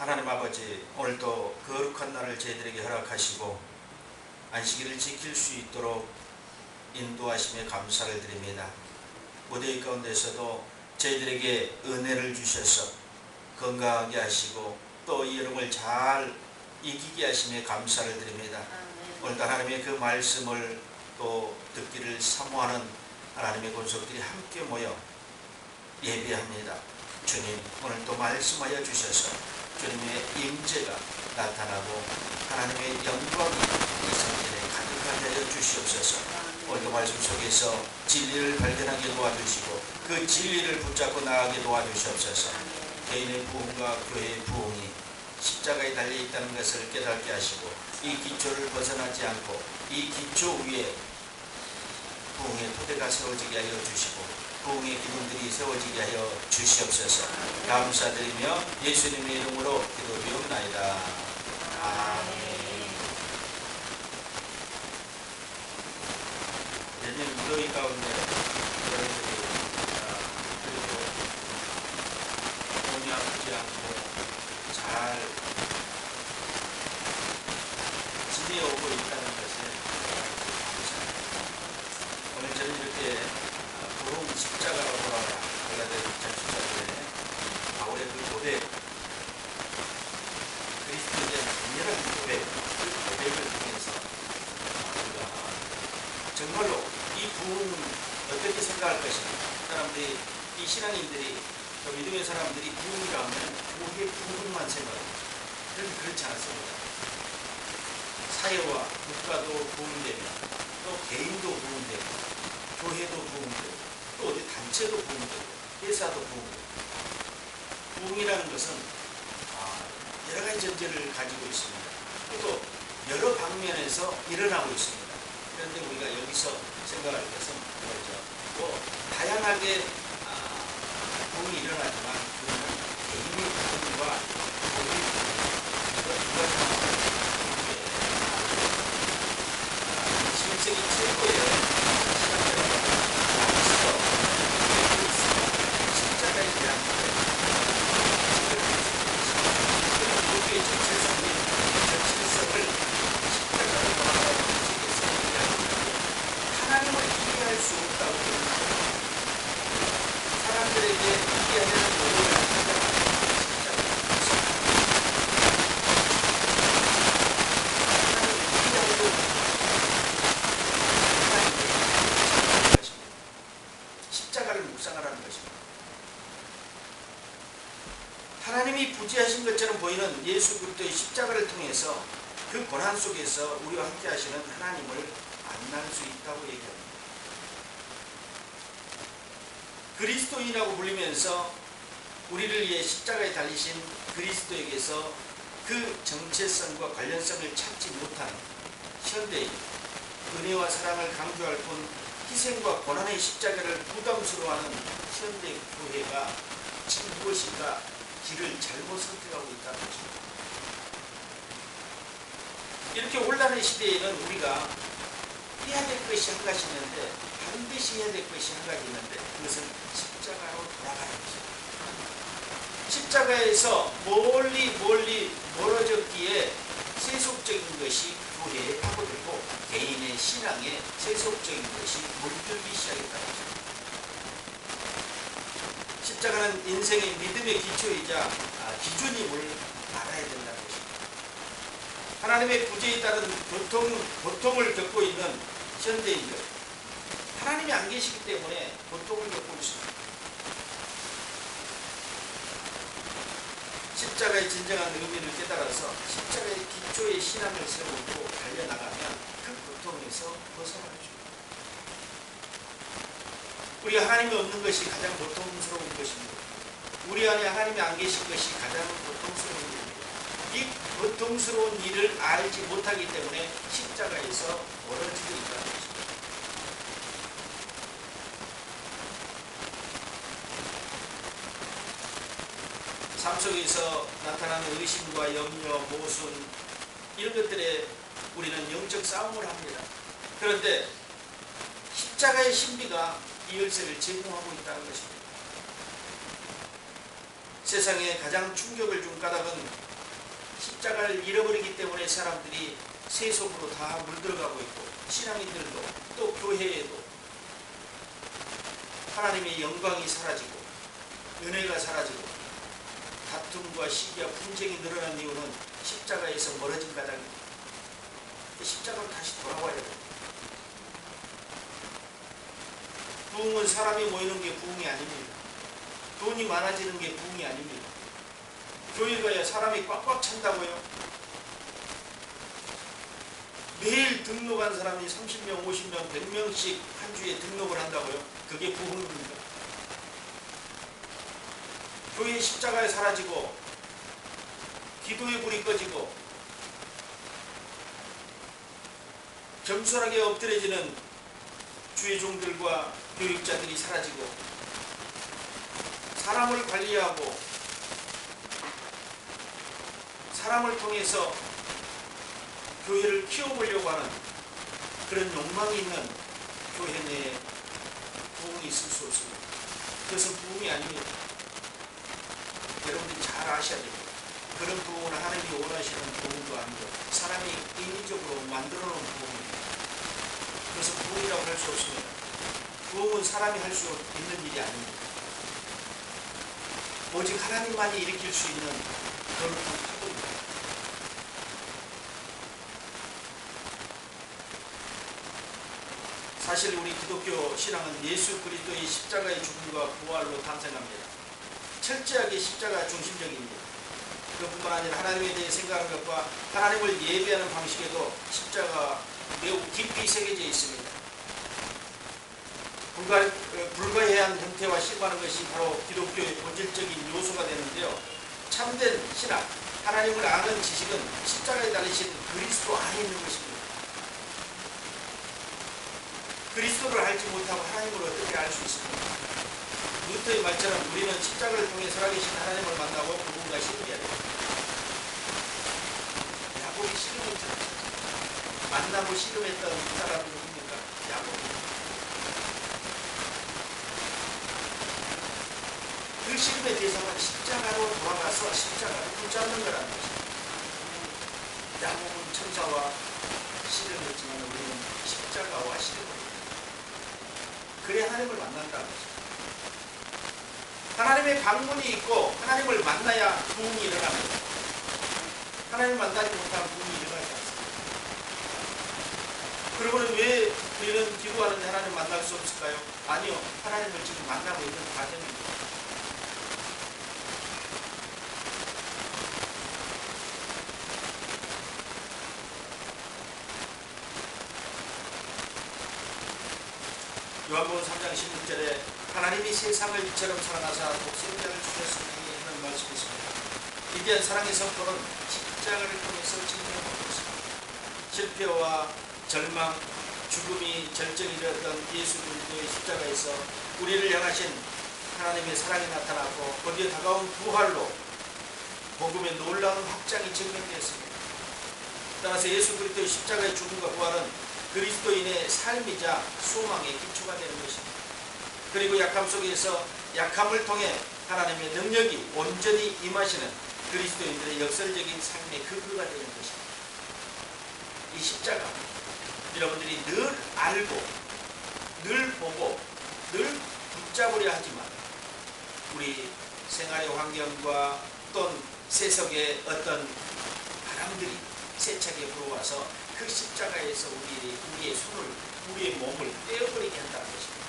하나님 아버지, 오늘도 거룩한 날을 저희들에게 허락하시고 안식일을 지킬 수 있도록 인도하심에 감사를 드립니다. 무더위 가운데서도 저희들에게 은혜를 주셔서 건강하게 하시고 또 이 여름을 잘 이기게 하심에 감사를 드립니다. 오늘도 하나님의 그 말씀을 또 듣기를 사모하는 하나님의 권속들이 함께 모여 예배합니다. 주님, 오늘도 말씀하여 주셔서 주님의 임재가 나타나고 하나님의 영광이 이 성전에 가득하게 하여 주시옵소서. 오늘도 말씀 속에서 진리를 발견하게 도와주시고 그 진리를 붙잡고 나가게 도와주시옵소서. 개인의 부흥과 교회의 부흥이 십자가에 달려있다는 것을 깨닫게 하시고 이 기초를 벗어나지 않고 이 기초 위에 부흥의 토대가 세워지게 하여 주시고 부흥의 기둥들이 세워지게 하여 주시옵소서. 감사드리며 예수님의 이름으로 기도드리옵나이다. 아멘. 내년 무더위 가운데 여러분들이 그리고 몸이 아프지 않고 잘 지내오고 있다는 것에 감사합니다. 오늘 저는 이렇게 부흥 십자가로 돌아가라 갈라디아 6장 14절에 바울의 그 고백, 그리스도에 대한 강렬한 고백, 그 고백을 통해서 우리가 정말로 이 부흥은 어떻게 생각할 것인가. 사람들이, 이 신앙인들이, 또 믿음의 사람들이 부흥이라 하면 교회 부흥만 생각합니다. 그런데 그렇지 않습니다. 사회와 국가도 부흥되며 또 개인도 부흥되며 교회도 부흥되고 또 어디 단체도 부흥되고 회사도 부흥되고 부흥이라는 것은 여러 가지 전제를 가지고 있습니다. 또 여러 방면에서 일어나고 있습니다. 그런데 우리가 여기서 생각할 것은 뭐죠? 또 다양하게 부흥이 일어나지만 그거는 개인의 부흥과 교회의 부흥 두 가지 21세기 최고의 십자가에 대한 교회의 정체성을 십자가로 돌아가는 것에서 하나님을 이해할 수 없다고 사람들에게 이해하는 노력을 한다는 십자가를 묵상하라는 것입니다. 하나님이 부재하신 것처럼 보이는 예수 그리스도의 십자가를 통해서 그 고난 속에서 우리와 함께 하시는 하나님을 만날 수 있다고 얘기합니다. 그리스도인이라고 불리면서 우리를 위해 십자가에 달리신 그리스도에게서 그 정체성과 관련성을 찾지 못하는 현대인, 은혜와 사랑을 강조할 뿐 희생과 고난의 십자가를 부담스러워하는 현대 교회가 지금 무엇인가 길을 잘못 선택하고 있다는 것입니다. 이렇게 혼란의 시대에는 우리가 해야 될 것이 한 가지 있는데, 반드시 해야 될 것이 한 가지 있는데, 그것은 십자가로 돌아가는 것입니다. 십자가에서 멀리 멀어졌기에 세속적인 것이 교회에 파고들고 개인의 신앙에 세속적인 것이 물들기 시작했다는 것입니다. 십자가는 인생의 믿음의 기초이자 기준임을 알아야 된다는 것입니다. 하나님의 구제에 따른 고통을 겪고 있는 현대인들, 하나님이 안 계시기 때문에 고통을 겪고 있습니다. 십자가의 진정한 의미를 깨달아서 십자가의 기초의 신앙을 세우고 달려나가면 그 고통에서 벗어나죠. 우리 하나님이 없는 것이 가장 고통스러운 것입니다. 우리 안에 하나님이 안 계신 것이 가장 고통스러운 일입니다. 이 고통스러운 일을 알지 못하기 때문에 십자가에서 멀어지고 있다는 것입니다. 삶 속에서 나타나는 의심과 염려, 모순, 이런 것들에 우리는 영적 싸움을 합니다. 그런데 십자가의 신비가 이 열쇠를 제공하고 있다는 것입니다. 세상에 가장 충격을 준 까닭은 십자가를 잃어버리기 때문에 사람들이 세속으로 다 물들어가고 있고, 신앙인들도 또 교회에도 하나님의 영광이 사라지고 은혜가 사라지고 다툼과 시기와 분쟁이 늘어난 이유는 십자가에서 멀어진 까닭입니다. 십자가로 다시 돌아와야 됩니다. 부흥은 사람이 모이는 게 부흥이 아닙니다. 돈이 많아지는 게 부흥이 아닙니다. 교회 가야 사람이 꽉꽉 찬다고요? 매일 등록한 사람이 30명, 50명, 100명씩 한 주에 등록을 한다고요? 그게 부흥입니다. 교회의 십자가에 사라지고 기도의 불이 꺼지고 겸손하게 엎드려지는 주의 종들과 교육자들이 사라지고 사람을 관리하고 사람을 통해서 교회를 키워보려고 하는 그런 욕망이 있는 교회 내에 부흥이 있을 수 없습니다. 그것은 부흥이 아닙니다. 여러분들이 잘 아셔야 됩니다. 그런 부흥은 하나님이 원하시는 부흥도 아니고 사람이 인위적으로 만들어 놓은 부흥입니다. 그래서 부흥이라고 할 수 없습니다. 부흥은 사람이 할 수 있는 일이 아닙니다. 오직 하나님만이 일으킬 수 있는 거룩한 사고입니다. 사실 우리 기독교 신앙은 예수 그리스도의 십자가의 죽음과 부활로 탄생합니다. 철저하게 십자가 중심적입니다. 그뿐만 아니라 하나님에 대해 생각하는 것과 하나님을 예배하는 방식에도 십자가가 매우 깊이 새겨져 있습니다. 불가해한 형태와 실과하는 것이 바로 기독교의 본질적인 요소가 되는데요. 참된 신학, 하나님을 아는 지식은 십자가에 달리신 그리스도 안에 있는 것입니다. 그리스도를 알지 못하고 하나님을 어떻게 알 수 있습니까? 루터의 말처럼 우리는 십자가를 통해 살아계신 하나님을 만나고 그분과 씨름해야 됩니다. 야곱이 씨름했잖아요. 만나고 씨름했던 그 사람이 누굽니까? 야곱. 그 씨름의 대상은 십자가로 돌아가서 십자가를 붙잡는 거라는 것입니다. 야곱은 천사와 씨름했지만 우리는 십자가와 씨름을 합니다. 그래 하나님을 만난다는 것입니다. 하나님의 방문이 있고 하나님을 만나야 부흥이 일어납니다. 하나님을 만나지 못하면 부흥이 일어나지 않습니다. 그러고는 왜 우리는 기도하는데 하나님 만날 수 없을까요? 아니요. 하나님을 지금 만나고 있는 과정입니다. 요한복음 3장 16절에 하나님이 세상을 이처럼 사랑하사 독생자를 주셨으니 하는 말씀이 있습니다. 위대한 사랑의 선포는 십자가를 통해서 증명하고 있습니다. 실패와 절망, 죽음이 절정이 되었던 예수 그리스도의 십자가에서 우리를 향하신 하나님의 사랑이 나타났고 거기에 다가온 부활로 복음의 놀라운 확장이 증명되었습니다. 따라서 예수 그리스도의 십자가의 죽음과 부활은 그리스도인의 삶이자 소망의 기초가 되는 것입니다. 그리고 약함 속에서 약함을 통해 하나님의 능력이 온전히 임하시는 그리스도인들의 역설적인 삶의 근거가 되는 것입니다. 이 십자가 여러분들이 늘 알고 늘 보고 늘 붙잡으려 하지만 우리 생활의 환경과 또는 세속의 어떤 바람들이 세차게 불어와서 그 십자가에서 우리의 손을, 우리의 몸을 떼어버리게 한다는 것입니다.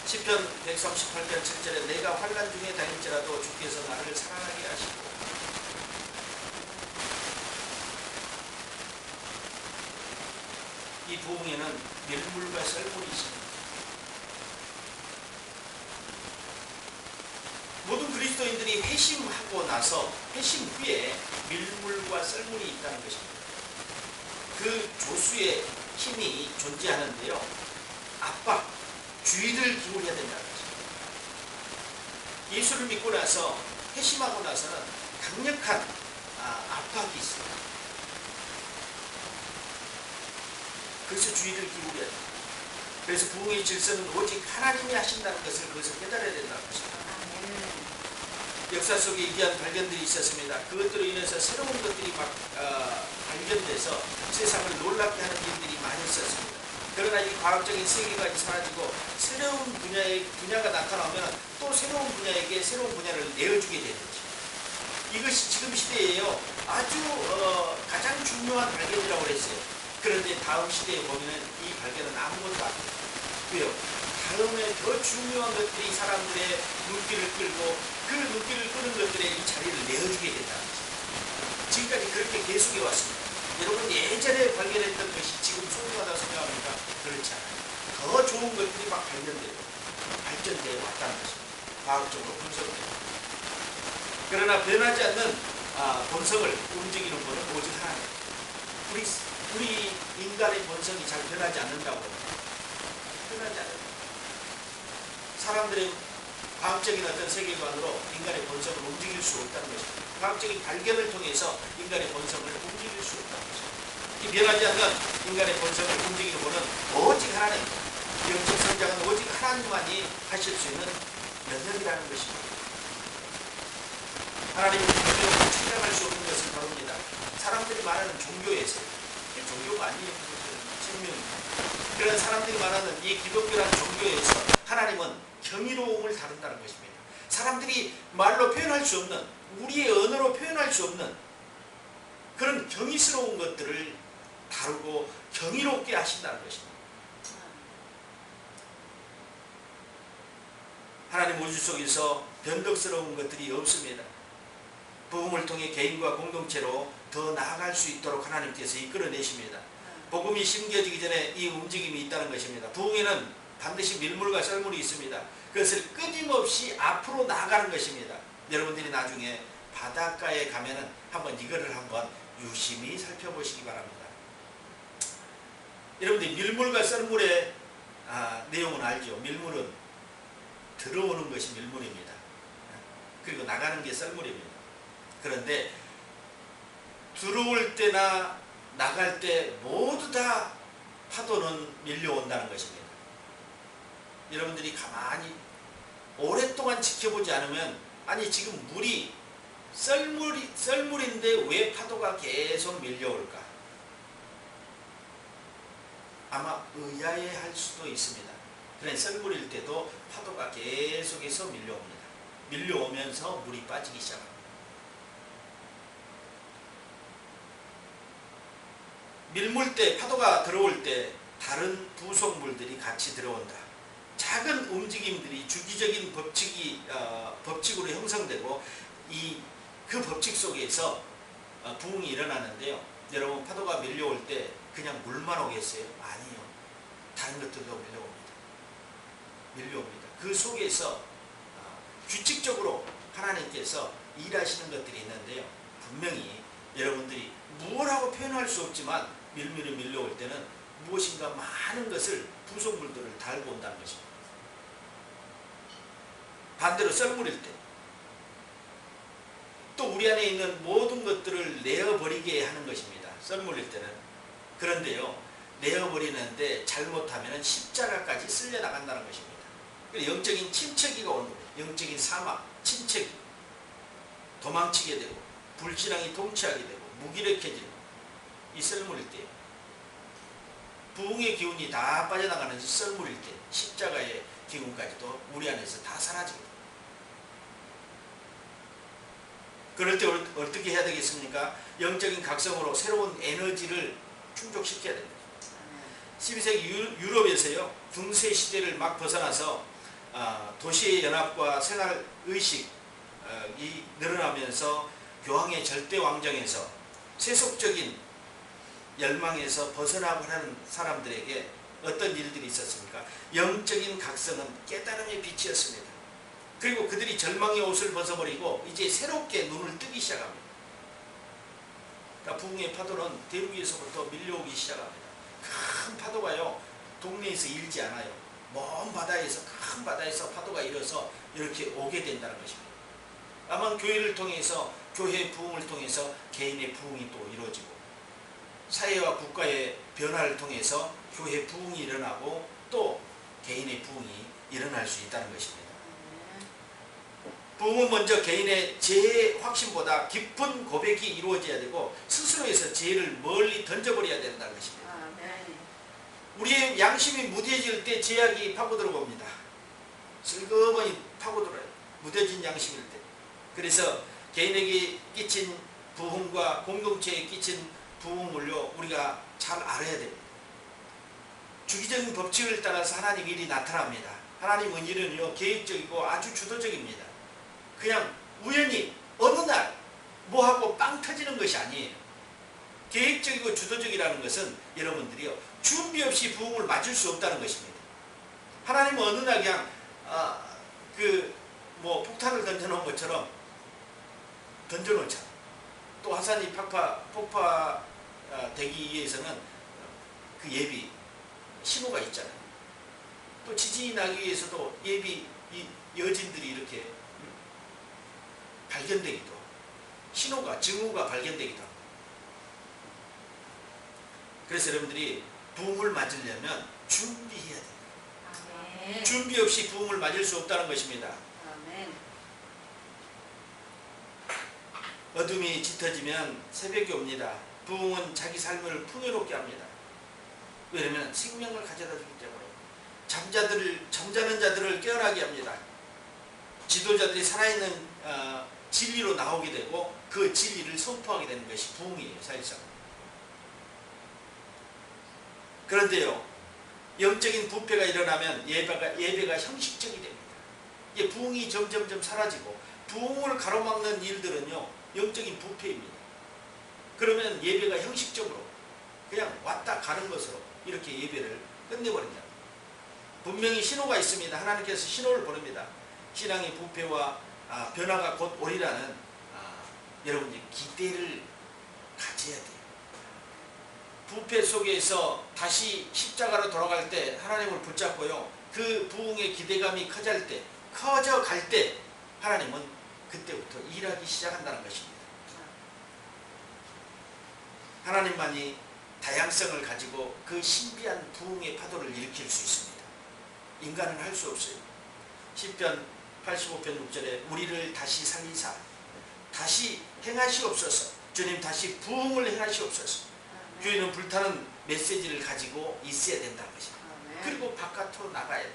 시편 138편 7절에 내가 환난 중에 다닐지라도 주께서 나를 사랑하게 하시고 이 부흥에는 밀물과 썰물이 있습니다. 모든 그리스도인들이 회심하고 나서 회심 후에 밀물과 썰물이 있다는 것입니다. 그 조수의 힘이 존재하는데요. 압박, 주의를 기울여야 된다는 것입니다. 예수를 믿고 나서 회심하고 나서는 강력한 압박이 있습니다. 그래서 주의를 기울여야 됩니다. 그래서 부흥의 질서는 오직 하나님이 하신다는 것을 거기서 깨달아야 된다는 것입니다. 역사 속에 이러한 발견들이 있었습니다. 그것들로 인해서 새로운 것들이 막 발견돼서 세상을 놀랍게 하는 일들이 많이 있었습니다. 그러나 이 과학적인 세계관이 사라지고 새로운 분야가 나타나면 또 새로운 분야에게 새로운 분야를 내어주게 되는 거죠. 이것이 지금 시대에요. 아주 가장 중요한 발견이라고 그랬어요. 그런데 다음 시대에 보면은 이 발견은 아무것도 안 돼요. 왜요? 다음에 더 중요한 것들이 사람들의 눈길을 끌고 그 눈길을 끄는 것들에 이 자리를 내어주게 된다는 거죠. 지금까지 그렇게 계속해 왔습니다. 여러분 예전에 발견했던 것이 지금 소중하다고 생각합니까? 그렇지 않아요. 더 좋은 것들이 막 발견되고 발전되어 왔다는 것입니다. 과학적으로 분석되고. 그러나 변하지 않는 본성을 움직이는 것은 오직 하나님. 우리 인간의 본성이 잘 변하지 않는다고 합니다. 변하지 않는다. 사람들의 과학적인 어떤 세계관으로 인간의 본성을 움직일 수 없다는 것입니다. 과학적인 발견을 통해서 인간의 본성을 움직일 수 없다는 것입니다. 이 변하지 않는 인간의 본성을 움직이는 것은 오직 하나님, 영적 성장은 오직 하나님만이 하실 수 있는 능력이라는 것입니다. 하나님은 종교로 충당할 수 없는 것을 다룹니다. 사람들이 말하는 종교에서, 이게 종교가 아니에요. 생명입니다. 그런 사람들이 말하는 이 기독교라는 종교에서 하나님은 경이로움을 다룬다는 것입니다. 사람들이 말로 표현할 수 없는, 우리의 언어로 표현할 수 없는 그런 경이스러운 것들을 다루고 경이롭게 하신다는 것입니다. 하나님 우주 속에서 변덕스러운 것들이 없습니다. 복음을 통해 개인과 공동체로 더 나아갈 수 있도록 하나님께서 이끌어내십니다. 복음이 심겨지기 전에 이 움직임이 있다는 것입니다. 부흥에는 반드시 밀물과 썰물이 있습니다. 그것을 끊임없이 앞으로 나아가는 것입니다. 여러분들이 나중에 바닷가에 가면은 한번 이거를 한번 유심히 살펴보시기 바랍니다. 여러분들이 밀물과 썰물의 내용은 알죠? 밀물은 들어오는 것이 밀물입니다. 그리고 나가는 게 썰물입니다. 그런데 들어올 때나 나갈 때 모두 다 파도는 밀려온다는 것입니다. 여러분들이 가만히 오랫동안 지켜보지 않으면, 아니 지금 물이 썰물인데 왜 파도가 계속 밀려올까? 아마 의아해할 수도 있습니다. 그런데 썰물일 때도 파도가 계속해서 밀려옵니다. 밀려오면서 물이 빠지기 시작합니다. 밀물 때, 파도가 들어올 때 다른 부속물들이 같이 들어온다. 작은 움직임들이 주기적인 법칙으로 형성되고 그 법칙 속에서 부흥이 일어나는데요. 여러분 파도가 밀려올 때 그냥 물만 오겠어요? 아니요. 다른 것들도 밀려옵니다. 그 속에서 규칙적으로 하나님께서 일하시는 것들이 있는데요. 분명히 여러분들이 무엇하고 표현할 수 없지만 밀물이 밀려올 때는 무엇인가 많은 것을 부속물들을 달고 온다는 것입니다. 반대로 썰물일 때 또 우리 안에 있는 모든 것들을 내어버리게 하는 것입니다. 썰물일 때는. 그런데요, 내어버리는데 잘못하면 십자가까지 쓸려 나간다는 것입니다. 영적인 침체기가 오는 겁니다. 영적인 사막, 침체기. 도망치게 되고 불신앙이 통치하게 되고 무기력해지는 이 썰물일 때예요. 부흥의 기운이 다 빠져나가는 썰물일 때 십자가의 기운까지도 우리 안에서 다 사라지게 됩니다. 그럴 때 어떻게 해야 되겠습니까? 영적인 각성으로 새로운 에너지를 충족시켜야 됩니다. 12세기 유럽에서요, 중세 시대를 막 벗어나서 도시의 연합과 생활의식이 늘어나면서 교황의 절대 왕정에서 세속적인 열망에서 벗어나고 하는 사람들에게 어떤 일들이 있었습니까? 영적인 각성은 깨달음의 빛이었습니다. 그리고 그들이 절망의 옷을 벗어버리고 이제 새롭게 눈을 뜨기 시작합니다. 그러니까 부흥의 파도는 대륙에서부터 밀려오기 시작합니다. 큰 파도가요, 동네에서 일지 않아요. 먼 바다에서, 큰 바다에서 파도가 일어서 이렇게 오게 된다는 것입니다. 아마 교회를 통해서, 교회의 부흥을 통해서 개인의 부흥이 또 이루어지고, 사회와 국가의 변화를 통해서 교회 부흥이 일어나고 또 개인의 부흥이 일어날 수 있다는 것입니다. 부흥은 먼저 개인의 죄의 확신보다 깊은 고백이 이루어져야 되고 스스로에서 죄를 멀리 던져버려야 된다는 것입니다. 우리의 양심이 무뎌질 때 죄악이 파고들어옵니다. 슬그머니 파고들어요. 무뎌진 양심일 때. 그래서 개인에게 끼친 부흥과 공동체에 끼친 부흥을요 우리가 잘 알아야 됩니다. 주기적인 법칙을 따라서 하나님 일이 나타납니다. 하나님의 일은요 계획적이고 아주 주도적입니다. 그냥 우연히 어느 날 뭐하고 빵 터지는 것이 아니에요. 계획적이고 주도적이라는 것은 여러분들이요 준비 없이 부흥을 맞을 수 없다는 것입니다. 하나님은 어느 날 그냥 폭탄을 던져놓은 것처럼 던져놓자. 또 화산이 폭파되기 위해서는 그 예비 신호가 있잖아요. 또 지진이 나기 위해서도 예비 여진들이 이렇게 발견되기도 신호가 징후가 발견되기도 합니다. 그래서 여러분들이 부흥을 맞으려면 준비해야 됩니다. 아멘. 준비 없이 부흥을 맞을 수 없다는 것입니다. 아멘. 어둠이 짙어지면 새벽이 옵니다. 부흥은 자기 삶을 풍요롭게 합니다. 왜냐하면 생명을 가져다 주기 때문에 잠자는 자들을 깨어나게 합니다. 지도자들이 살아있는 진리로 나오게 되고 그 진리를 선포하게 되는 것이 부흥이에요. 사실상. 그런데요 영적인 부패가 일어나면 예배가 형식적이 됩니다. 이게 부흥이 점점점 사라지고 부흥을 가로막는 일들은요 영적인 부패입니다. 그러면 예배가 형식적으로 그냥 왔다 가는 것으로 이렇게 예배를 끝내버립니다. 분명히 신호가 있습니다. 하나님께서 신호를 보냅니다. 신앙의 부패와 변화가 곧 오리라는 여러분이 기대를 가져야 돼요. 부패 속에서 다시 십자가로 돌아갈 때 하나님을 붙잡고요. 그 부흥의 기대감이 커져갈 때 하나님은 그때부터 일하기 시작한다는 것입니다. 하나님만이 다양성을 가지고 그 신비한 부흥의 파도를 일으킬 수 있습니다. 인간은 할 수 없어요. 시편 85편 6절에 우리를 다시 살리사 다시 행하시옵소서. 주님 다시 부흥을 행하시옵소서. 교회는 불타는 메시지를 가지고 있어야 된다는 것입니다. 그리고 바깥으로 나가야 돼요.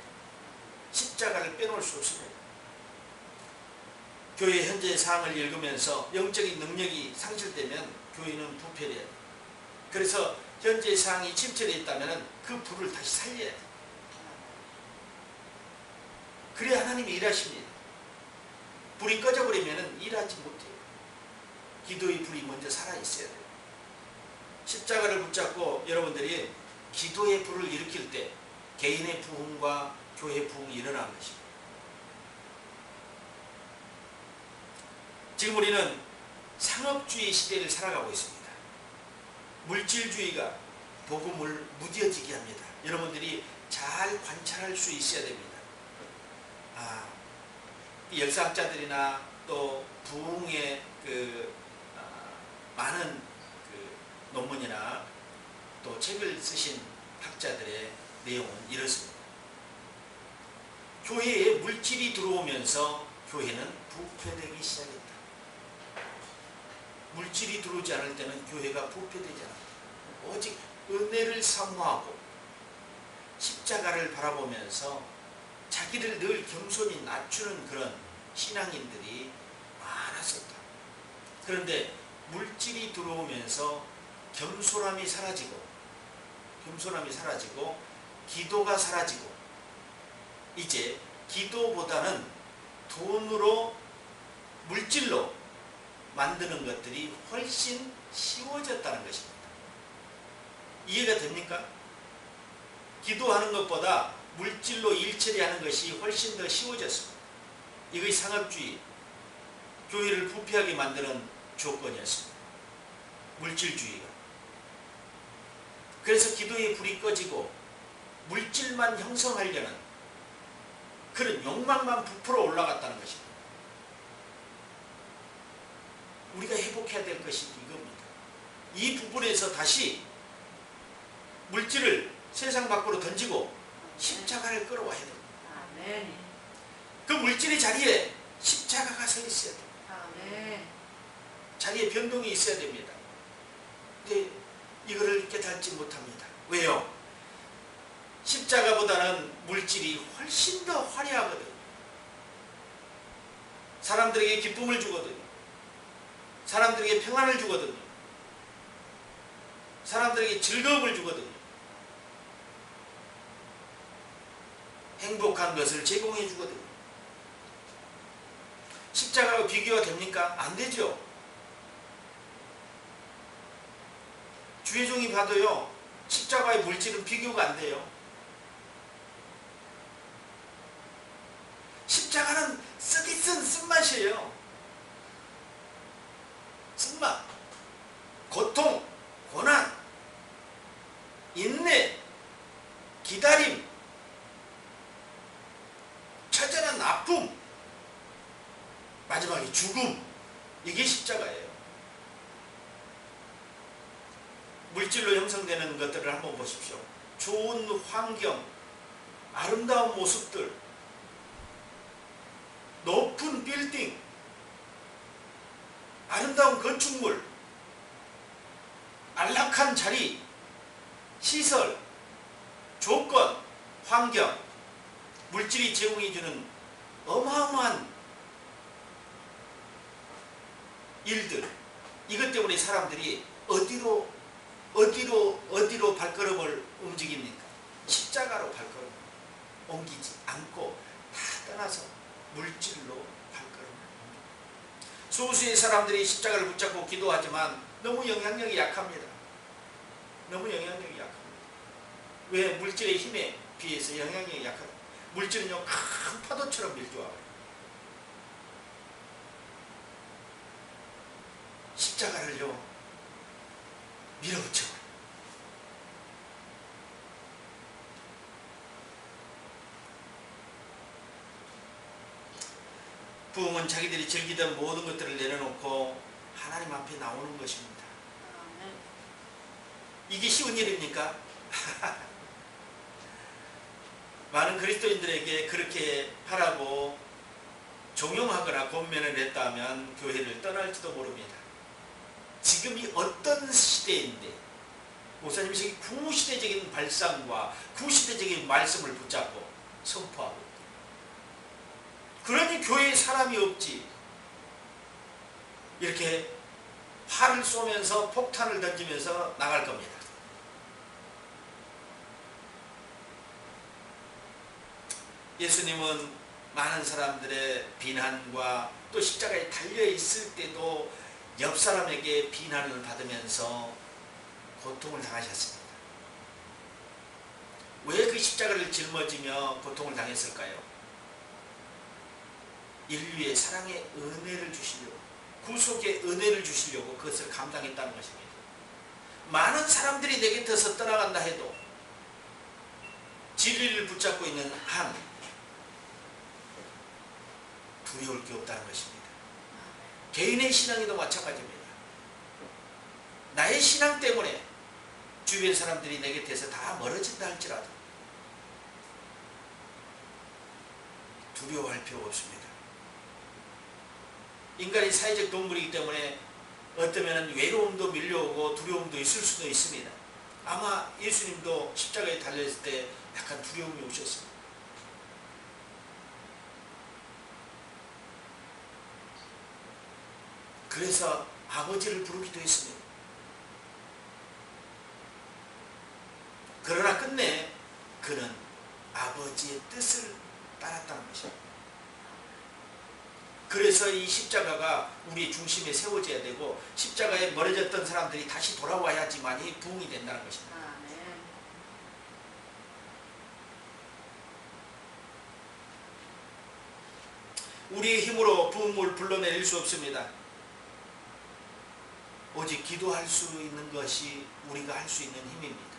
십자가를 빼놓을 수 없습니다. 교회 현재의 상황을 읽으면서 영적인 능력이 상실되면 교회는 부패돼야 돼요. 그래서 현재의 상황이 침체되어 있다면 그 불을 다시 살려야 돼요. 그래야 하나님이 일하십니다. 불이 꺼져버리면 일하지 못해요. 기도의 불이 먼저 살아있어야 돼요. 십자가를 붙잡고 여러분들이 기도의 불을 일으킬 때 개인의 부흥과 교회 부흥이 일어나는 것입니다. 지금 우리는 상업주의 시대를 살아가고 있습니다. 물질주의가 복음을 무뎌지게 합니다. 여러분들이 잘 관찰할 수 있어야 됩니다. 역사학자들이나 또 부흥의 많은 논문이나 또 책을 쓰신 학자들의 내용은 이렇습니다. 교회에 물질이 들어오면서 교회는 부패되기 시작했다. 물질이 들어오지 않을 때는 교회가 부패되지 않았다. 오직 은혜를 사모하고 십자가를 바라보면서 자기를 늘 겸손히 낮추는 그런 신앙인들이 많았었다. 그런데 물질이 들어오면서 겸손함이 사라지고 기도가 사라지고 이제 기도보다는 돈으로 물질로 만드는 것들이 훨씬 쉬워졌다는 것입니다. 이해가 됩니까? 기도하는 것보다 물질로 일처리하는 것이 훨씬 더 쉬워졌습니다. 이것이 상업주의, 교회를 부패하게 만드는 조건이었습니다. 물질주의가. 그래서 기도의 불이 꺼지고 물질만 형성하려는 그런 욕망만 부풀어 올라갔다는 것입니다. 우리가 회복해야 될 것이 이겁니다. 이 부분에서 다시 물질을 세상 밖으로 던지고 십자가를 끌어와야 됩니다. 그 물질의 자리에 십자가가 서 있어야 됩니다. 아멘. 자기의 변동이 있어야 됩니다. 근데 이거를 깨닫지 못합니다. 왜요? 십자가보다는 물질이 훨씬 더 화려하거든요. 사람들에게 기쁨을 주거든요. 사람들에게 평안을 주거든요. 사람들에게 즐거움을 주거든요. 행복한 것을 제공해 주거든요. 십자가와 비교가 됩니까? 안 되죠. 주의 종이 봐도요, 십자가의 물질은 비교가 안 돼요. 십자가는 쓰디 쓴 쓴맛이에요. 쓴맛, 고통, 고난, 인내, 기다림, 처절한 아픔, 마지막에 죽음, 이게 십자가예요. 물질로 형성되는 것들을 한번 보십시오. 좋은 환경, 아름다운 모습들, 높은 빌딩, 아름다운 건축물, 안락한 자리, 시설, 조건, 환경, 물질이 제공해주는 어마어마한 일들, 이것 때문에 사람들이 어디로 발걸음을 움직입니까? 십자가로 발걸음을 옮기지 않고 다 떠나서 물질로 발걸음을 옮깁니다. 소수의 사람들이 십자가를 붙잡고 기도하지만 너무 영향력이 약합니다. 너무 영향력이 약합니다. 왜? 물질의 힘에 비해서 영향력이 약하다. 물질은요, 큰 파도처럼 밀려와요. 십자가를요, 밀어붙여요. 부흥은 자기들이 즐기던 모든 것들을 내려놓고 하나님 앞에 나오는 것입니다. 이게 쉬운 일입니까? 많은 그리스도인들에게 그렇게 하라고 종용하거나 권면을 했다면 교회를 떠날지도 모릅니다. 지금이 어떤 시대인데 목사님이 구시대적인 발상과 구시대적인 말씀을 붙잡고 선포하고 있다. 그러니 교회에 사람이 없지. 이렇게 활을 쏘면서 폭탄을 던지면서 나갈 겁니다. 예수님은 많은 사람들의 비난과 또 십자가에 달려있을 때도 옆 사람에게 비난을 받으면서 고통을 당하셨습니다. 왜 그 십자가를 짊어지며 고통을 당했을까요? 인류의 사랑의 은혜를 주시려고, 구속의 은혜를 주시려고 그것을 감당했다는 것입니다. 많은 사람들이 내 곁에서 떠나간다 해도 진리를 붙잡고 있는 한 두려울 게 없다는 것입니다. 개인의 신앙에도 마찬가지입니다. 나의 신앙 때문에 주변 사람들이 내 곁에서 다 멀어진다 할지라도 두려워할 필요가 없습니다. 인간이 사회적 동물이기 때문에 어쩌면 외로움도 밀려오고 두려움도 있을 수도 있습니다. 아마 예수님도 십자가에 달렸을 때 약간 두려움이 오셨습니다. 그래서 아버지를 부르기도 했습니다. 그러나 끝내 그는 아버지의 뜻을 따랐다는 것입니다. 그래서 이 십자가가 우리 중심에 세워져야 되고 십자가에 멀어졌던 사람들이 다시 돌아와야지만이 부흥이 된다는 것입니다. 우리의 힘으로 부흥을 불러내릴 수 없습니다. 오직 기도할 수 있는 것이 우리가 할 수 있는 힘입니다.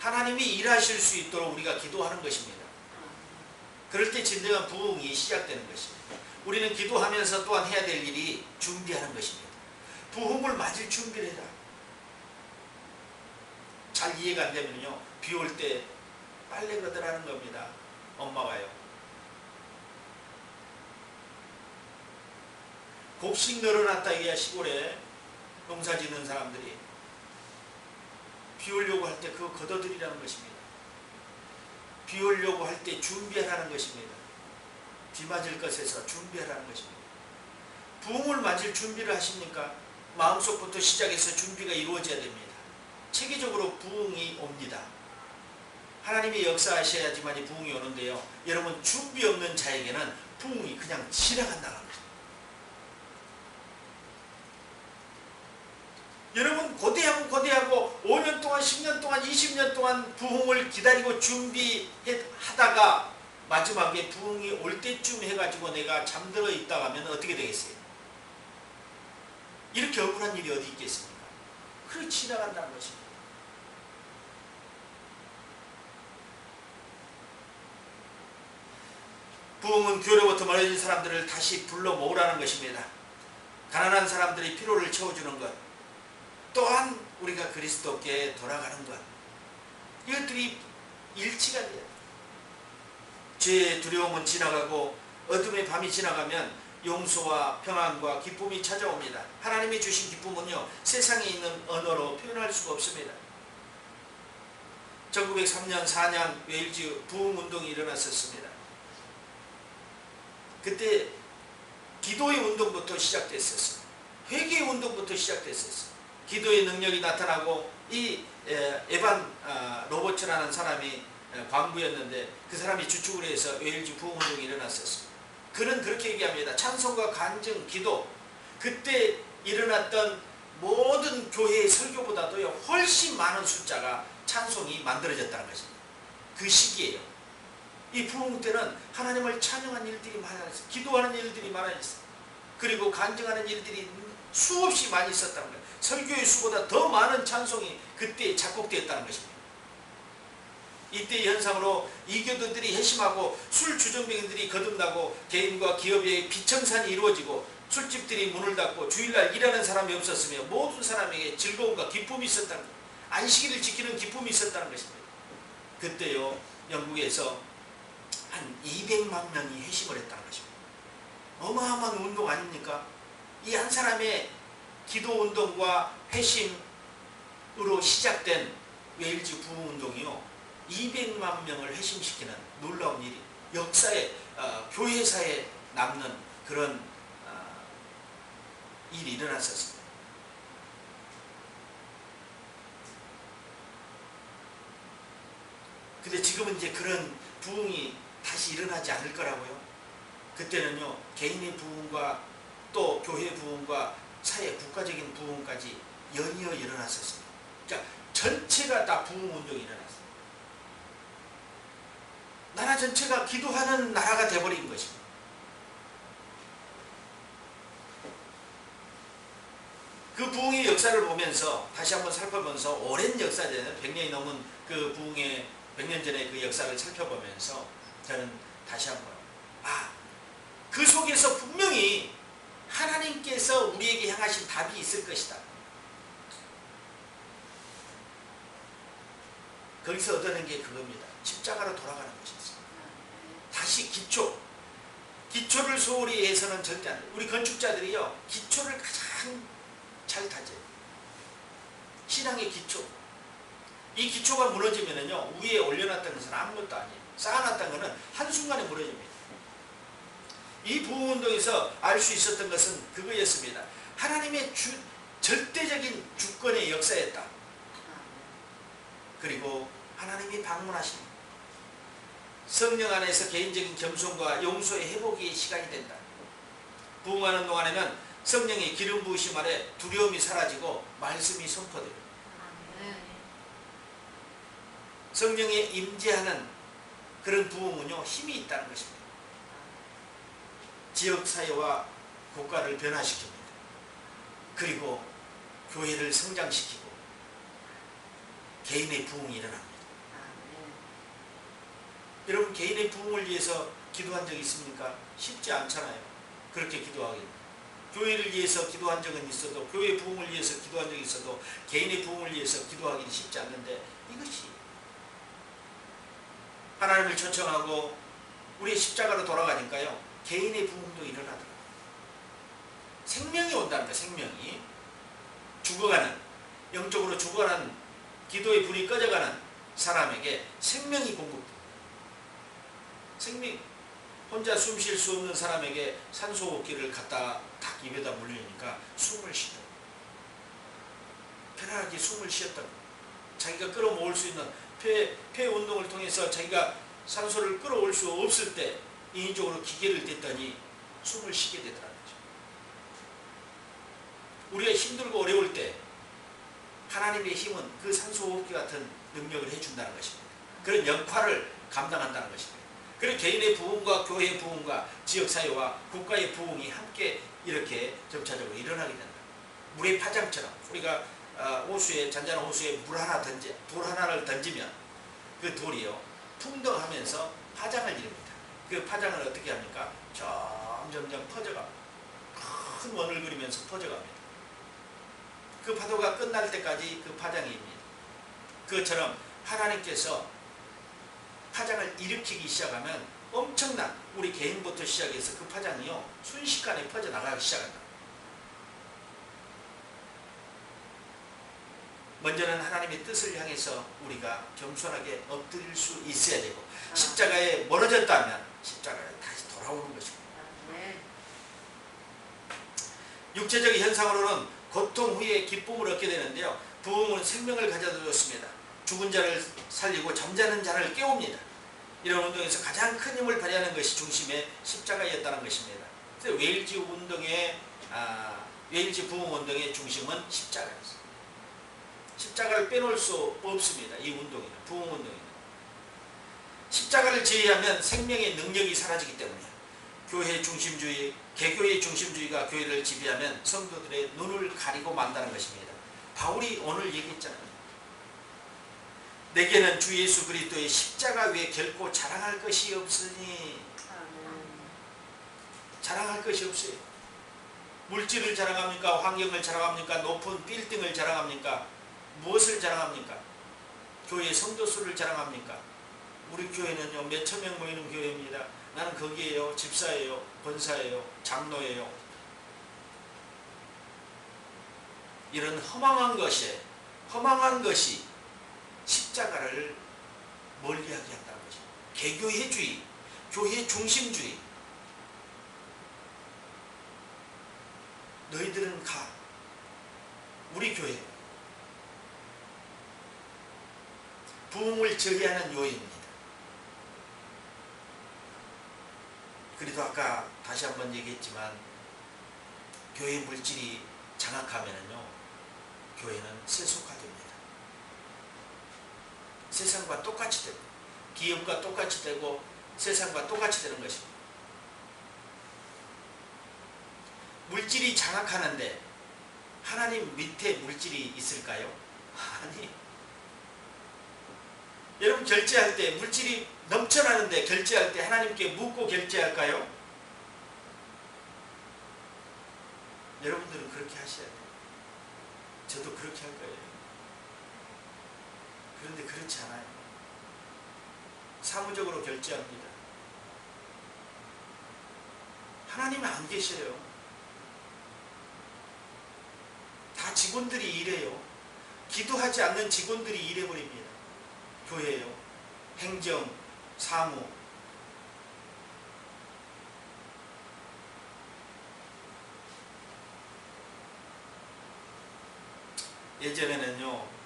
하나님이 일하실 수 있도록 우리가 기도하는 것입니다. 그럴 때 진정한 부흥이 시작되는 것입니다. 우리는 기도하면서 또한 해야 될 일이 준비하는 것입니다. 부흥을 맞을 준비를 해라. 잘 이해가 안 되면요, 비 올 때 빨래 걷으라는 겁니다. 엄마가요. 곱씩 늘어났다 이게 시골에 농사 짓는 사람들이 비 오려고 할 때 그거 걷어들이라는 것입니다. 비 오려고 할 때 준비하라는 것입니다. 비 맞을 것에서 준비하라는 것입니다. 부흥을 맞을 준비를 하십니까? 마음속부터 시작해서 준비가 이루어져야 됩니다. 체계적으로 부흥이 옵니다. 하나님이 역사하셔야지만이 부흥이 오는데요. 여러분 준비 없는 자에게는 부흥이 그냥 지나간다는 것입니다. 여러분 고대하고 5년 동안 10년 동안 20년 동안 부흥을 기다리고 준비하다가 마지막에 부흥이 올 때쯤 해가지고 내가 잠들어 있다 하면 어떻게 되겠어요? 이렇게 억울한 일이 어디 있겠습니까? 그렇게 지나간다는 것입니다. 부흥은 교회로부터 멀어진 사람들을 다시 불러 모으라는 것입니다. 가난한 사람들의 필요를 채워주는 것, 또한 우리가 그리스도께 돌아가는 것, 이것들이 일치가 돼요. 죄의 두려움은 지나가고 어둠의 밤이 지나가면 용서와 평안과 기쁨이 찾아옵니다. 하나님이 주신 기쁨은요, 세상에 있는 언어로 표현할 수가 없습니다. 1903년 4년 웨일즈 부흥운동이 일어났었습니다. 그때 기도의 운동부터 시작됐었어요. 회개의 운동부터 시작됐었어요. 기도의 능력이 나타나고 이 에반 로버츠라는 사람이 광부였는데 그 사람이 주축을 해서 웨일즈 부흥운동이 일어났었어요. 그는 그렇게 얘기합니다. 찬송과 간증, 기도, 그때 일어났던 모든 교회의 설교보다도요 훨씬 많은 숫자가 찬송이 만들어졌다는 것입니다. 그 시기에요. 이 부흥 때는 하나님을 찬양한 일들이 많아졌어요. 기도하는 일들이 많아졌어요. 그리고 간증하는 일들이 수없이 많이 있었다는 거예요. 설교의 수보다 더 많은 찬송이 그때 작곡되었다는 것입니다. 이때 현상으로 이교도들이 회심하고 술 주정뱅이들이 거듭나고 개인과 기업의 비청산이 이루어지고 술집들이 문을 닫고 주일날 일하는 사람이 없었으며 모든 사람에게 즐거움과 기쁨이 있었다는 거예요. 안식일을 지키는 기쁨이 있었다는 것입니다. 그때요 영국에서 한 200만 명이 회심을 했다는 것입니다. 어마어마한 운동 아닙니까? 이 한 사람의 기도운동과 회심으로 시작된 웨일즈 부흥운동이요 200만 명을 회심시키는 놀라운 일이 역사에 교회사에 남는 그런 일이 일어났었습니다. 근데 지금은 이제 그런 부흥이 다시 일어나지 않을 거라고요. 그때는요 개인의 부흥과 또 교회 부흥과 사회 국가적인 부흥까지 연이어 일어났었습니다. 그러니까 전체가 다 부흥운동이 일어났어요. 나라 전체가 기도하는 나라가 되어버린 것입니다. 그 부흥의 역사를 보면서 다시 한번 살펴보면서 오랜 역사잖아요. 100년이 넘은 그 부흥의 100년 전의 그 역사를 살펴보면서 저는 다시 한번 그 속에서 분명히 하나님께서 우리에게 향하신 답이 있을 것이다. 거기서 얻어낸 게 그겁니다. 십자가로 돌아가는 것이었어요. 다시 기초를 소홀히 해서는 절대 안 돼요. 우리 건축자들이요 기초를 가장 잘 다져요. 신앙의 기초. 이 기초가 무너지면은요 위에 올려놨던 것은 아무것도 아니에요. 쌓아놨던 것은 한순간에 무너집니다. 이 부흥운동에서 알 수 있었던 것은 그거였습니다. 하나님의 절대적인 주권의 역사였다. 그리고 하나님이 방문하십니다. 성령 안에서 개인적인 겸손과 용서의 회복의 시간이 된다. 부흥하는 동안에는 성령의 기름 부으심 아래 두려움이 사라지고 말씀이 선포돼요. 성령의 임재하는 그런 부흥은요 힘이 있다는 것입니다. 지역사회와 국가를 변화시킵니다. 그리고 교회를 성장시키고 개인의 부흥이 일어납니다. 여러분 개인의 부흥을 위해서 기도한 적이 있습니까? 쉽지 않잖아요. 그렇게 기도하기. 교회를 위해서 기도한 적은 있어도 교회 부흥을 위해서 기도한 적이 있어도 개인의 부흥을 위해서 기도하기는 쉽지 않는데 이것이 하나님을 초청하고 우리의 십자가로 돌아가니까요 개인의 부흥도 일어나더라고요. 생명이 온다는 거야. 생명이 죽어가는, 영적으로 죽어가는, 기도의 불이 꺼져가는 사람에게 생명이 공급돼. 생명, 혼자 숨 쉴 수 없는 사람에게 산소호흡기를 갖다 탁 입에다 물리니까 숨을 쉬다. 편안하게 숨을 쉬었다. 자기가 끌어모을 수 있는 폐 운동을 통해서 자기가 산소를 끌어올 수 없을 때 인위적으로 기계를 댔더니 숨을 쉬게 되더라는 거죠. 우리가 힘들고 어려울 때 하나님의 힘은 그 산소호흡기 같은 능력을 해준다는 것입니다. 그런 역할을 감당한다는 것입니다. 그리고 개인의 부흥과 교회의 부흥과 지역사회와 국가의 부흥이 함께 이렇게 점차적으로 일어나게 된다. 물의 파장처럼 우리가 호수에, 잔잔한 호수에 불 하나를 던지면 그 돌이요 풍덩하면서 파장을 이룹니다. 그 파장을 어떻게 합니까? 점점점 퍼져갑니다. 큰 원을 그리면서 퍼져갑니다. 그 파도가 끝날 때까지 그 파장입니다. 그것처럼 하나님께서 파장을 일으키기 시작하면 엄청난, 우리 개인부터 시작해서 그 파장이요 순식간에 퍼져나가기 시작한다. 먼저는 하나님의 뜻을 향해서 우리가 겸손하게 엎드릴 수 있어야 되고, 십자가에 멀어졌다면 십자가에 다시 돌아오는 것입니다. 육체적인 현상으로는 고통 후에 기쁨을 얻게 되는데요, 부흥은 생명을 가져다 줬습니다. 죽은 자를 살리고 잠자는 자를 깨웁니다. 이런 운동에서 가장 큰 힘을 발휘하는 것이 중심의 십자가였다는 것입니다. 그래서 웨일즈 부흥 운동의 중심은 십자가였습니다. 십자가를 빼놓을 수 없습니다. 이 운동에는, 부흥 운동에는. 십자가를 제외하면 생명의 능력이 사라지기 때문에 교회 중심주의, 개교의 중심주의가 교회를 지배하면 성도들의 눈을 가리고 만다는 것입니다. 바울이 오늘 얘기했잖아요. 내게는 주 예수 그리스도의 십자가 외에 결코 자랑할 것이 없으니. 자랑할 것이 없어요. 물질을 자랑합니까? 환경을 자랑합니까? 높은 빌딩을 자랑합니까? 무엇을 자랑합니까? 교회 성도 수를 자랑합니까? 우리 교회는요 몇천 명 모이는 교회입니다. 나는 거기에요 집사예요, 권사예요, 장로예요. 이런 허망한 것이 십자가를 멀리하게 한다는 것입니다. 개교회주의, 교회 중심주의. 너희들은 가. 우리 교회. 부흥을 저해하는 요인입니다. 그래도 아까 다시 한번 얘기했지만 교회 물질이 장악하면은요 교회는 세속화됩니다. 세상과 똑같이 되고 기업과 똑같이 되고 세상과 똑같이 되는 것입니다. 물질이 장악하는데 하나님 밑에 물질이 있을까요? 아니. 여러분 결제할 때 물질이 넘쳐나는데 결제할 때 하나님께 묻고 결제할까요? 여러분들은 그렇게 하셔야 돼요. 저도 그렇게 할 거예요. 그런데 그렇지 않아요. 사무적으로 결제합니다. 하나님은 안 계셔요. 다 직원들이 일해요. 기도하지 않는 직원들이 일해버립니다. 교회요, 행정, 사무. 예전에는요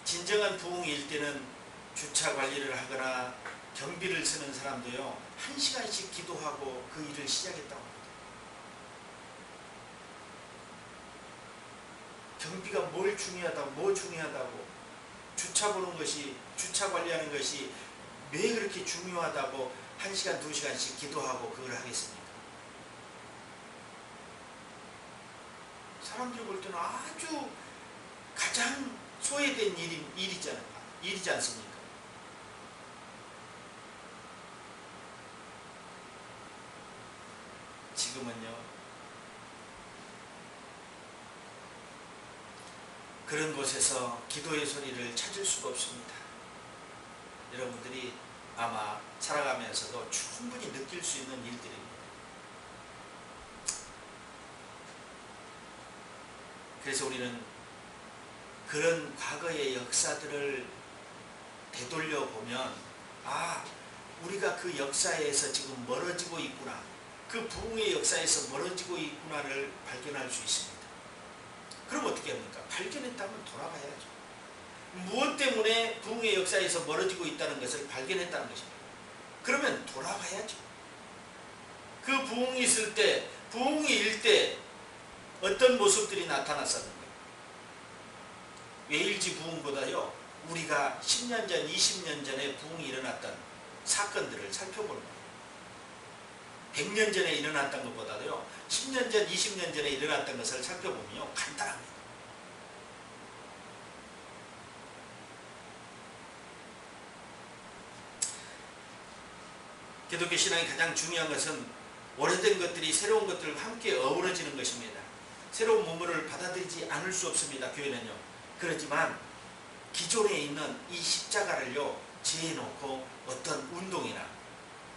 진정한 부흥일 때는 주차 관리를 하거나 경비를 쓰는 사람도요 1시간씩 기도하고 그 일을 시작했다고 합니다. 경비가 뭐 중요하다고 주차 보는 것이, 주차 관리하는 것이 왜 그렇게 중요하다고 1시간, 2시간씩 기도하고 그걸 하겠습니까? 사람들이 볼 때는 아주 가장 소외된 일이지 않습니까? 지금은요 그런 곳에서 기도의 소리를 찾을 수가 없습니다. 여러분들이 아마 살아가면서도 충분히 느낄 수 있는 일들입니다. 그래서 우리는 그런 과거의 역사들을 되돌려 보면 우리가 그 역사에서 지금 멀어지고 있구나, 그 부흥의 역사에서 멀어지고 있구나를 발견할 수 있습니다. 그럼 어떻게 합니까? 발견했다면 돌아가야죠. 무엇 때문에 부흥의 역사에서 멀어지고 있다는 것을 발견했다는 것입니다. 그러면 돌아가야죠. 그 부흥이 있을 때, 부흥이 일 때 어떤 모습들이 나타났었는가? 웨일즈 부흥보다요, 우리가 10년 전, 20년 전에 부흥이 일어났던 사건들을 살펴보는 거예요. 100년 전에 일어났던 것보다도요, 10년 전, 20년 전에 일어났던 것을 살펴보면요, 간단합니다. 기독교 신앙이 가장 중요한 것은 오래된 것들이 새로운 것들과 함께 어우러지는 것입니다. 새로운 문물을 받아들이지 않을 수 없습니다. 교회는요. 그렇지만 기존에 있는 이 십자가를요, 지어놓고 어떤 운동이나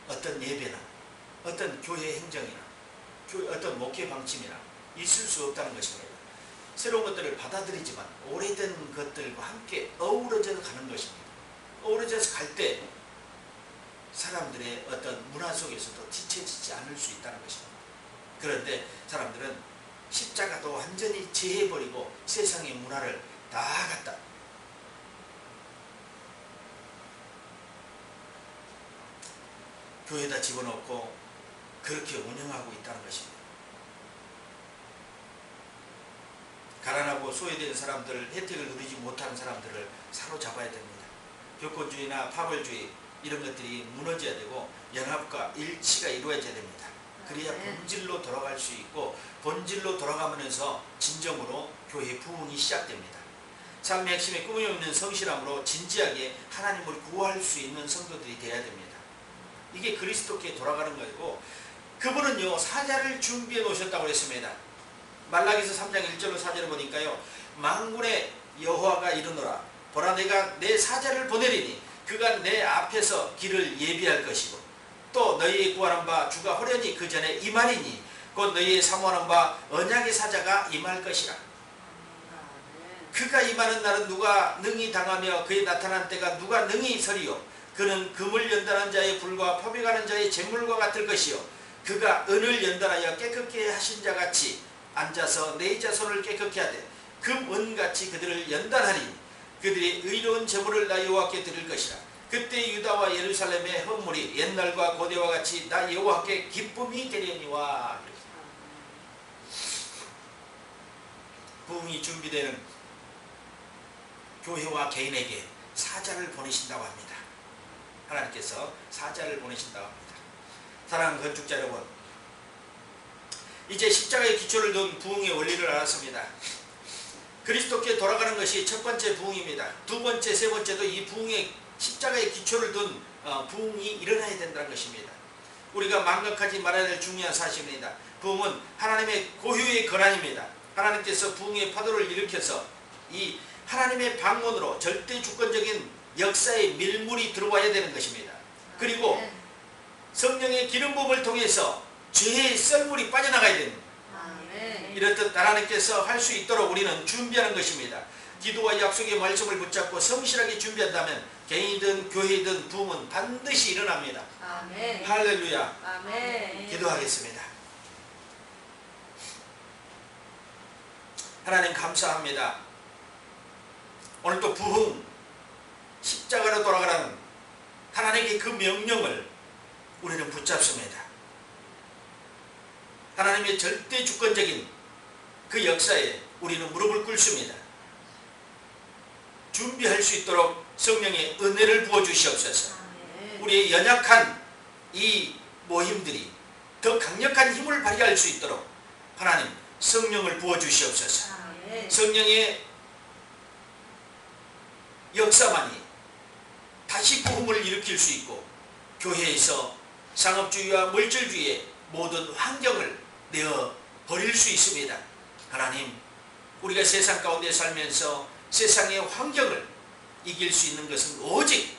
어떤 예배나 어떤 교회 행정이나 어떤 목회 방침이나 있을 수 없다는 것입니다. 새로운 것들을 받아들이지만 오래된 것들과 함께 어우러져 가는 것입니다. 어우러져서 갈 때 사람들의 어떤 문화 속에서도 지쳐지지 않을 수 있다는 것입니다. 그런데 사람들은 십자가도 완전히 제해버리고 세상의 문화를 다 갖다 교회에다 집어넣고 그렇게 운영하고 있다는 것입니다. 가난하고 소외된 사람들, 혜택을 누리지 못하는 사람들을 사로잡아야 됩니다. 교권주의나 파벌주의 이런 것들이 무너져야 되고 연합과 일치가 이루어져야 됩니다. 그래야 본질로 돌아갈 수 있고 본질로 돌아가면서 진정으로 교회 부흥이 시작됩니다. 삶의 핵심에 꿈이 없는 성실함으로 진지하게 하나님을 구할 수 있는 성도들이 되어야 됩니다. 이게 그리스도께 돌아가는 것이고, 그분은요 사자를 준비해 놓으셨다고 했습니다. 말라기서 3장 1절로 4절을 보니까요, 만군의 여호와가 이르노라, 보라 내가 내 사자를 보내리니 그가 내 앞에서 길을 예비할 것이고, 또 너희의 구하는 바 주가 호련히 그 전에 임하리니 곧 너희의 사모하는 바 언약의 사자가 임할 것이라. 그가 임하는 날은 누가 능히 당하며 그의 나타난 때가 누가 능히 서리요. 그는 금을 연단한 자의 불과 포백하는 자의 재물과 같을 것이요. 그가 은을 연단하여 깨끗게 하신 자같이 앉아서 내 자손을 깨끗게 하되 금 은같이 그들을 연단하리니 그들이 의로운 제물을 나 여호와께 드릴 것이라. 그때 유다와 예루살렘의 헌물이 옛날과 고대와 같이 나 여호와께 기쁨이 되려니와. 부흥이 준비되는 교회와 개인에게 사자를 보내신다고 합니다. 하나님께서 사자를 보내신다고 합니다. 사랑하는 건축자 여러분, 이제 십자가의 기초를 둔 부흥의 원리를 알았습니다. 그리스도께 돌아가는 것이 첫 번째 부흥입니다. 두 번째, 세 번째도 이 부흥의 십자가의 기초를 둔 부흥이 일어나야 된다는 것입니다. 우리가 망각하지 말아야 될 중요한 사실입니다. 부흥은 하나님의 고유의 권한입니다. 하나님께서 부흥의 파도를 일으켜서 이 하나님의 방문으로 절대 주권적인 역사의 밀물이 들어와야 되는 것입니다. 그리고 성령의 기름 부음을 통해서 죄의 썰물이 빠져나가야 됩니다. 이렇듯 하나님께서 할 수 있도록 우리는 준비하는 것입니다. 기도와 약속의 말씀을 붙잡고 성실하게 준비한다면 개인이든 교회이든 부흥은 반드시 일어납니다. 아멘. 할렐루야. 아멘. 기도하겠습니다. 하나님 감사합니다. 오늘도 부흥, 십자가로 돌아가라는 하나님의 그 명령을 우리는 붙잡습니다. 하나님의 절대 주권적인 그 역사에 우리는 무릎을 꿇습니다. 준비할 수 있도록 성령의 은혜를 부어주시옵소서. 우리의 연약한 이 모임들이 더 강력한 힘을 발휘할 수 있도록 하나님 성령을 부어주시옵소서. 성령의 역사만이 다시 부흥을 일으킬 수 있고 교회에서 상업주의와 물질주의의 모든 환경을 내어 버릴 수 있습니다. 하나님, 우리가 세상 가운데 살면서 세상의 환경을 이길 수 있는 것은 오직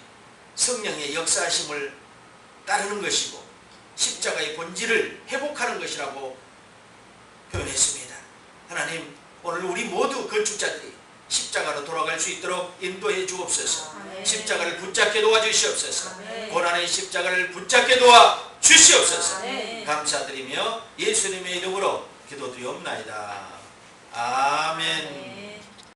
성령의 역사하심을 따르는 것이고 십자가의 본질을 회복하는 것이라고 표현했습니다. 하나님, 오늘 우리 모두 건축자들이 십자가로 돌아갈 수 있도록 인도해 주옵소서. 아멘. 십자가를 붙잡게 도와주시옵소서. 아멘. 고난의 십자가를 붙잡게 도와주시옵소서. 아멘. 감사드리며 예수님의 이름으로 기도드리옵나이다. 아멘. 아멘.